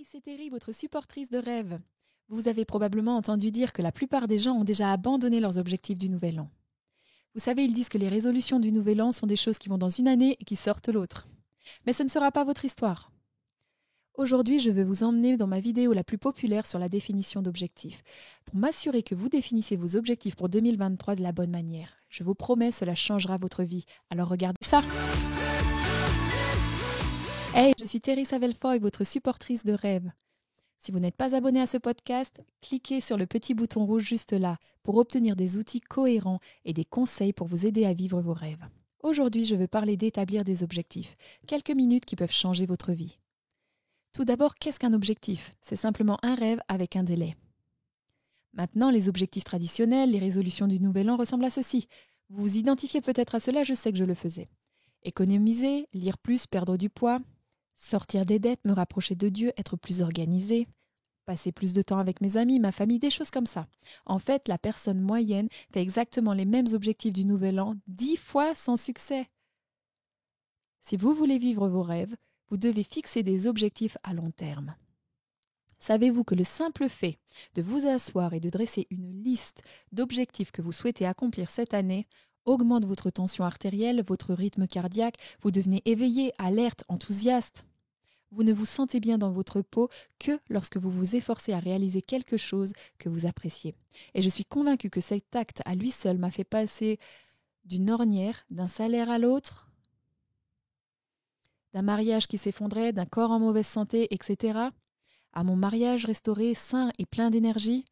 c'est Terry, votre supportrice de rêve. Vous avez probablement entendu dire que la plupart des gens ont déjà abandonné leurs objectifs du Nouvel An. Vous savez, ils disent que les résolutions du Nouvel An sont des choses qui vont dans une année et qui sortent l'autre. Mais ce ne sera pas votre histoire. Aujourd'hui, je veux vous emmener dans ma vidéo la plus populaire sur la définition d'objectifs, pour m'assurer que vous définissez vos objectifs pour 2023 de la bonne manière. Je vous promets, cela changera votre vie. Alors regardez ça. Hey, je suis Terry Savelfoy, votre supportrice de rêve. Si vous n'êtes pas abonné à ce podcast, cliquez sur le petit bouton rouge juste là pour obtenir des outils cohérents et des conseils pour vous aider à vivre vos rêves. Aujourd'hui, je veux parler d'établir des objectifs, quelques minutes qui peuvent changer votre vie. Tout d'abord, qu'est-ce qu'un objectif? C'est simplement un rêve avec un délai. Maintenant, les objectifs traditionnels, les résolutions du Nouvel An ressemblent à ceci. Vous vous identifiez peut-être à cela, je sais que je le faisais. Économiser, lire plus, perdre du poids, sortir des dettes, me rapprocher de Dieu, être plus organisé, passer plus de temps avec mes amis, ma famille, des choses comme ça. En fait, la personne moyenne fait exactement les mêmes objectifs du Nouvel An 10 fois sans succès. Si vous voulez vivre vos rêves, vous devez fixer des objectifs à long terme. Savez-vous que le simple fait de vous asseoir et de dresser une liste d'objectifs que vous souhaitez accomplir cette année augmente votre tension artérielle, votre rythme cardiaque, vous devenez éveillé, alerte, enthousiaste. Vous ne vous sentez bien dans votre peau que lorsque vous vous efforcez à réaliser quelque chose que vous appréciez. Et je suis convaincue que cet acte à lui seul m'a fait passer d'une ornière, d'un salaire à l'autre, d'un mariage qui s'effondrait, d'un corps en mauvaise santé, etc., à mon mariage restauré, sain et plein d'énergie,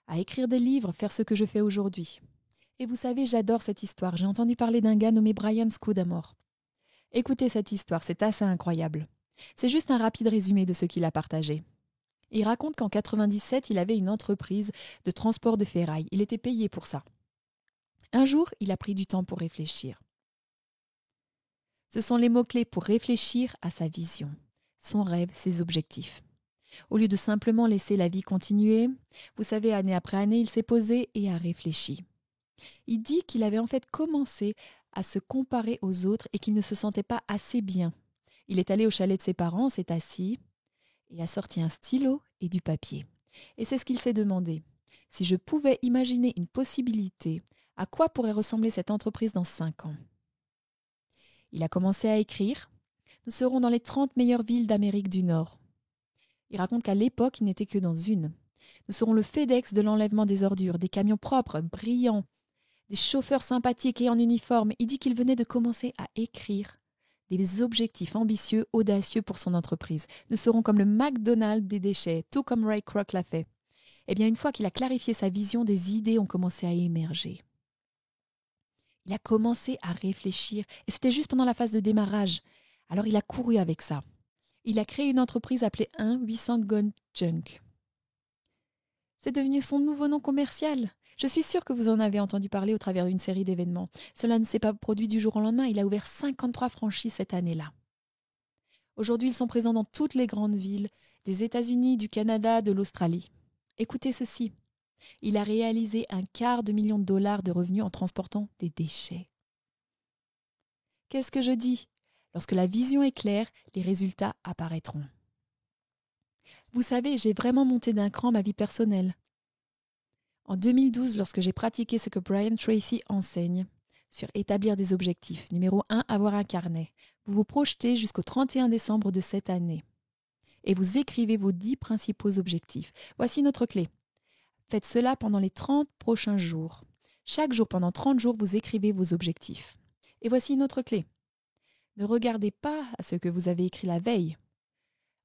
à écrire des livres, faire ce que je fais aujourd'hui. Et vous savez, j'adore cette histoire. J'ai entendu parler d'un gars nommé Brian Scudamore. Écoutez cette histoire, c'est assez incroyable. C'est juste un rapide résumé de ce qu'il a partagé. Il raconte qu'en 97, il avait une entreprise de transport de ferraille. Il était payé pour ça. Un jour, il a pris du temps pour réfléchir. Ce sont les mots-clés pour réfléchir à sa vision, son rêve, ses objectifs. Au lieu de simplement laisser la vie continuer, vous savez, année après année, il s'est posé et a réfléchi. Il dit qu'il avait en fait commencé à se comparer aux autres et qu'il ne se sentait pas assez bien. Il est allé au chalet de ses parents, s'est assis et a sorti un stylo et du papier. Et c'est ce qu'il s'est demandé. Si je pouvais imaginer une possibilité, à quoi pourrait ressembler cette entreprise dans 5 ans? Il a commencé à écrire. Nous serons dans les 30 meilleures villes d'Amérique du Nord. Il raconte qu'à l'époque, il n'était que dans une. Nous serons le FedEx de l'enlèvement des ordures, des camions propres, brillants, des chauffeurs sympathiques et en uniforme. Il dit qu'il venait de commencer à écrire des objectifs ambitieux, audacieux pour son entreprise. Nous serons comme le McDonald's des déchets, tout comme Ray Kroc l'a fait. Eh bien, une fois qu'il a clarifié sa vision, des idées ont commencé à émerger. Il a commencé à réfléchir, et c'était juste pendant la phase de démarrage. Alors il a couru avec ça. Il a créé une entreprise appelée 1-800 Gun Junk. C'est devenu son nouveau nom commercial. Je suis sûre que vous en avez entendu parler au travers d'une série d'événements. Cela ne s'est pas produit du jour au lendemain. Il a ouvert 53 franchises cette année-là. Aujourd'hui, ils sont présents dans toutes les grandes villes des États-Unis, du Canada, de l'Australie. Écoutez ceci. Il a réalisé $250 000 de revenus en transportant des déchets. Qu'est-ce que je dis? Lorsque la vision est claire, les résultats apparaîtront. Vous savez, j'ai vraiment monté d'un cran ma vie personnelle. En 2012, lorsque j'ai pratiqué ce que Brian Tracy enseigne sur établir des objectifs. Numéro 1, avoir un carnet. Vous vous projetez jusqu'au 31 décembre de cette année. Et vous écrivez vos 10 principaux objectifs. Voici notre clé. Faites cela pendant les 30 prochains jours. Chaque jour, pendant 30 jours, vous écrivez vos objectifs. Et voici notre clé. Ne regardez pas à ce que vous avez écrit la veille.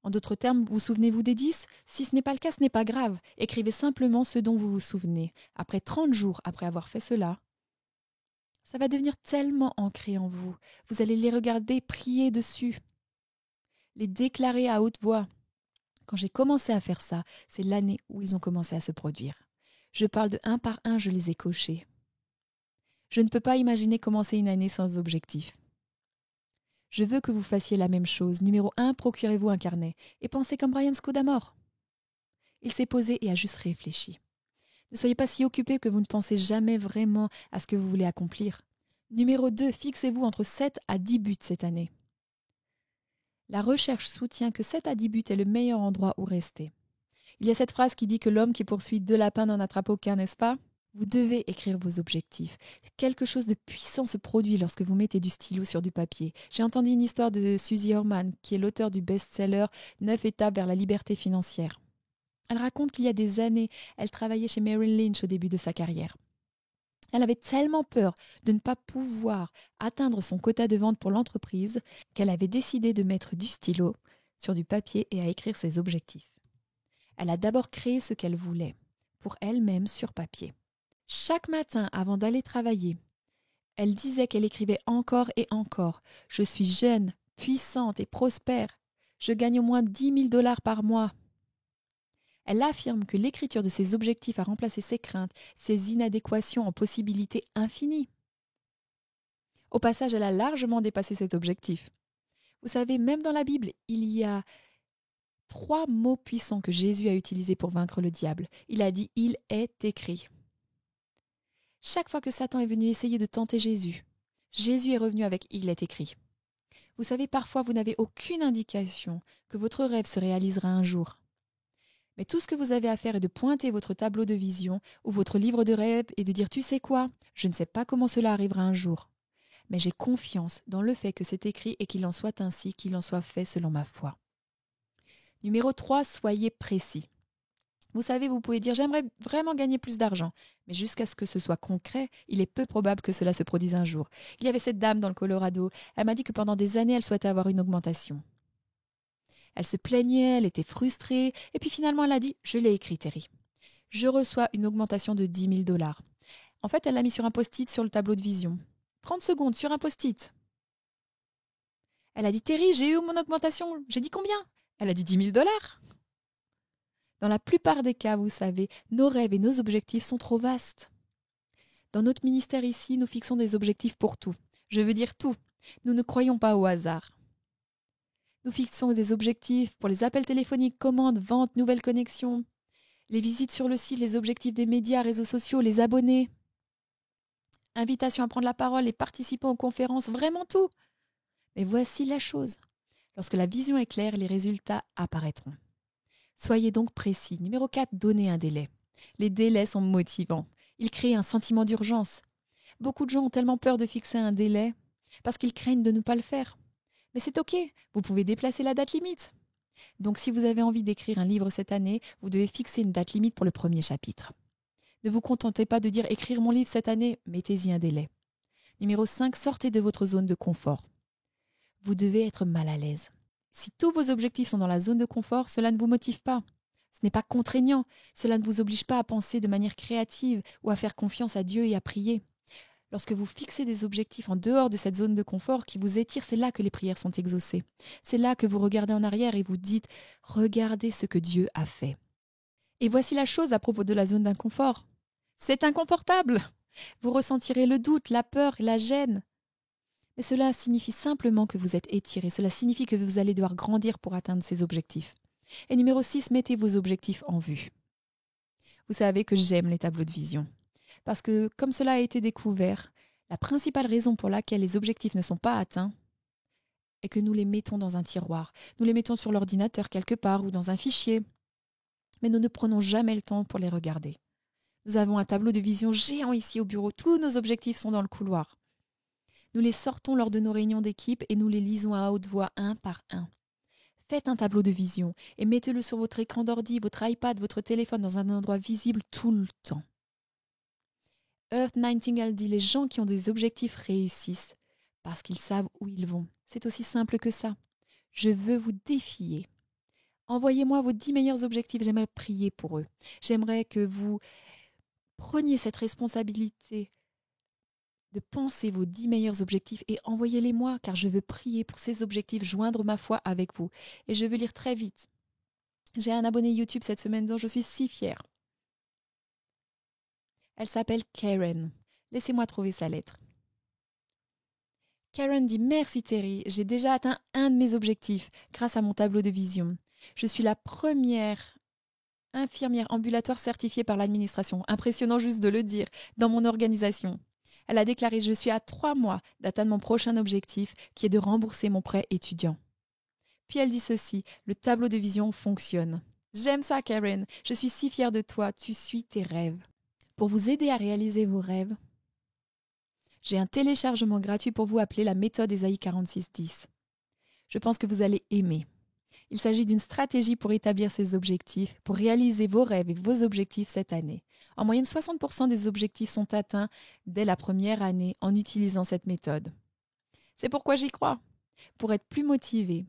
En d'autres termes, vous souvenez-vous des 10? Si ce n'est pas le cas, ce n'est pas grave. Écrivez simplement ce dont vous vous souvenez. Après 30 jours, après avoir fait cela, ça va devenir tellement ancré en vous. Vous allez les regarder, prier dessus, les déclarer à haute voix. Quand j'ai commencé à faire ça, c'est l'année où ils ont commencé à se produire. Je parle de un par un, je les ai cochés. Je ne peux pas imaginer commencer une année sans objectif. Je veux que vous fassiez la même chose. Numéro 1, procurez-vous un carnet. Et pensez comme Brian Scudamore. Il s'est posé et a juste réfléchi. Ne soyez pas si occupé que vous ne pensez jamais vraiment à ce que vous voulez accomplir. Numéro 2, fixez-vous entre 7 à 10 buts cette année. La recherche soutient que 7 à 10 buts est le meilleur endroit où rester. Il y a cette phrase qui dit que l'homme qui poursuit 2 lapins n'en attrape aucun, n'est-ce pas? Vous devez écrire vos objectifs. Quelque chose de puissant se produit lorsque vous mettez du stylo sur du papier. J'ai entendu une histoire de Susie Orman, qui est l'auteur du best-seller 9 étapes vers la liberté financière. Elle raconte qu'il y a des années, elle travaillait chez Merrill Lynch au début de sa carrière. Elle avait tellement peur de ne pas pouvoir atteindre son quota de vente pour l'entreprise qu'elle avait décidé de mettre du stylo sur du papier et à écrire ses objectifs. Elle a d'abord créé ce qu'elle voulait, pour elle-même sur papier. Chaque matin, avant d'aller travailler, elle disait qu'elle écrivait encore et encore. « Je suis jeune, puissante et prospère. Je gagne au moins 10 000 $ par mois. » Elle affirme que l'écriture de ses objectifs a remplacé ses craintes, ses inadéquations en possibilités infinies. Au passage, elle a largement dépassé cet objectif. Vous savez, même dans la Bible, il y a 3 mots puissants que Jésus a utilisés pour vaincre le diable. Il a dit « Il est écrit ». Chaque fois que Satan est venu essayer de tenter Jésus, Jésus est revenu avec « Il est écrit ». Vous savez, parfois, vous n'avez aucune indication que votre rêve se réalisera un jour. Mais tout ce que vous avez à faire est de pointer votre tableau de vision ou votre livre de rêve et de dire « Tu sais quoi? Je ne sais pas comment cela arrivera un jour. Mais j'ai confiance dans le fait que c'est écrit et qu'il en soit ainsi, qu'il en soit fait selon ma foi. » Numéro 3, soyez précis. Vous savez, vous pouvez dire « J'aimerais vraiment gagner plus d'argent. » Mais jusqu'à ce que ce soit concret, il est peu probable que cela se produise un jour. Il y avait cette dame dans le Colorado. Elle m'a dit que pendant des années, elle souhaitait avoir une augmentation. Elle se plaignait, elle était frustrée, et puis finalement elle a dit « Je l'ai écrit, Terry. Je reçois une augmentation de 10 000 $. En fait, elle l'a mis sur un post-it sur le tableau de vision. 30 secondes sur un post-it. Elle a dit « Terry, j'ai eu mon augmentation. » J'ai dit « Combien ?» Elle a dit 10 000 $. Dans la plupart des cas, vous savez, nos rêves et nos objectifs sont trop vastes. Dans notre ministère ici, nous fixons des objectifs pour tout. Je veux dire tout. Nous ne croyons pas au hasard. Nous fixons des objectifs pour les appels téléphoniques, commandes, ventes, nouvelles connexions, les visites sur le site, les objectifs des médias, réseaux sociaux, les abonnés, invitations à prendre la parole, les participants aux conférences, vraiment tout. Mais voici la chose. Lorsque la vision est claire, les résultats apparaîtront. Soyez donc précis. Numéro 4, donnez un délai. Les délais sont motivants. Ils créent un sentiment d'urgence. Beaucoup de gens ont tellement peur de fixer un délai parce qu'ils craignent de ne pas le faire. Mais c'est OK, vous pouvez déplacer la date limite. Donc si vous avez envie d'écrire un livre cette année, vous devez fixer une date limite pour le premier chapitre. Ne vous contentez pas de dire « écrire mon livre cette année », mettez-y un délai. Numéro 5, sortez de votre zone de confort. Vous devez être mal à l'aise. Si tous vos objectifs sont dans la zone de confort, cela ne vous motive pas. Ce n'est pas contraignant, cela ne vous oblige pas à penser de manière créative ou à faire confiance à Dieu et à prier. Lorsque vous fixez des objectifs en dehors de cette zone de confort qui vous étire, c'est là que les prières sont exaucées. C'est là que vous regardez en arrière et vous dites « Regardez ce que Dieu a fait ». Et voici la chose à propos de la zone d'inconfort. C'est inconfortable. Vous ressentirez le doute, la peur, la gêne. Mais cela signifie simplement que vous êtes étiré. Cela signifie que vous allez devoir grandir pour atteindre ces objectifs. Et numéro 6, mettez vos objectifs en vue. Vous savez que j'aime les tableaux de vision. Parce que, comme cela a été découvert, la principale raison pour laquelle les objectifs ne sont pas atteints est que nous les mettons dans un tiroir. Nous les mettons sur l'ordinateur quelque part ou dans un fichier. Mais nous ne prenons jamais le temps pour les regarder. Nous avons un tableau de vision géant ici au bureau. Tous nos objectifs sont dans le couloir. Nous les sortons lors de nos réunions d'équipe et nous les lisons à haute voix un par un. Faites un tableau de vision et mettez-le sur votre écran d'ordi, votre iPad, votre téléphone dans un endroit visible tout le temps. Earth Nightingale dit « Les gens qui ont des objectifs réussissent parce qu'ils savent où ils vont. » C'est aussi simple que ça. Je veux vous défier. Envoyez-moi vos 10 meilleurs objectifs. J'aimerais prier pour eux. J'aimerais que vous preniez cette responsabilité de penser vos 10 meilleurs objectifs et envoyez-les-moi car je veux prier pour ces objectifs, joindre ma foi avec vous. Et je veux lire très vite. J'ai un abonné YouTube cette semaine dont je suis si fière. Elle s'appelle Karen. Laissez-moi trouver sa lettre. Karen dit « Merci Terry, j'ai déjà atteint un de mes objectifs grâce à mon tableau de vision. Je suis la première infirmière ambulatoire certifiée par l'administration. Impressionnant juste de le dire, dans mon organisation. » Elle a déclaré « Je suis à 3 mois d'atteindre mon prochain objectif qui est de rembourser mon prêt étudiant. » Puis elle dit ceci, le tableau de vision fonctionne. J'aime ça, Karen. Je suis si fière de toi. Tu suis tes rêves. Pour vous aider à réaliser vos rêves, j'ai un téléchargement gratuit pour vous appelé la méthode Ésaïe 4610. Je pense que vous allez aimer. Il s'agit d'une stratégie pour établir ses objectifs, pour réaliser vos rêves et vos objectifs cette année. En moyenne, 60% des objectifs sont atteints dès la première année en utilisant cette méthode. C'est pourquoi j'y crois. Pour être plus motivé,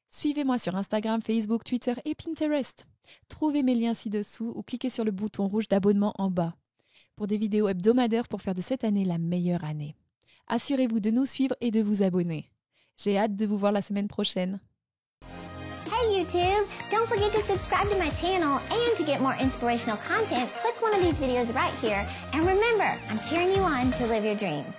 suivez-moi sur Instagram, Facebook, Twitter et Pinterest. Trouvez mes liens ci-dessous ou cliquez sur le bouton rouge d'abonnement en bas pour des vidéos hebdomadaires pour faire de cette année la meilleure année. Assurez-vous de nous suivre et de vous abonner. J'ai hâte de vous voir la semaine prochaine. Hey YouTube! Don't forget to subscribe to my channel, and to get more inspirational content, click one of these videos right here. And remember, I'm cheering you on to live your dreams.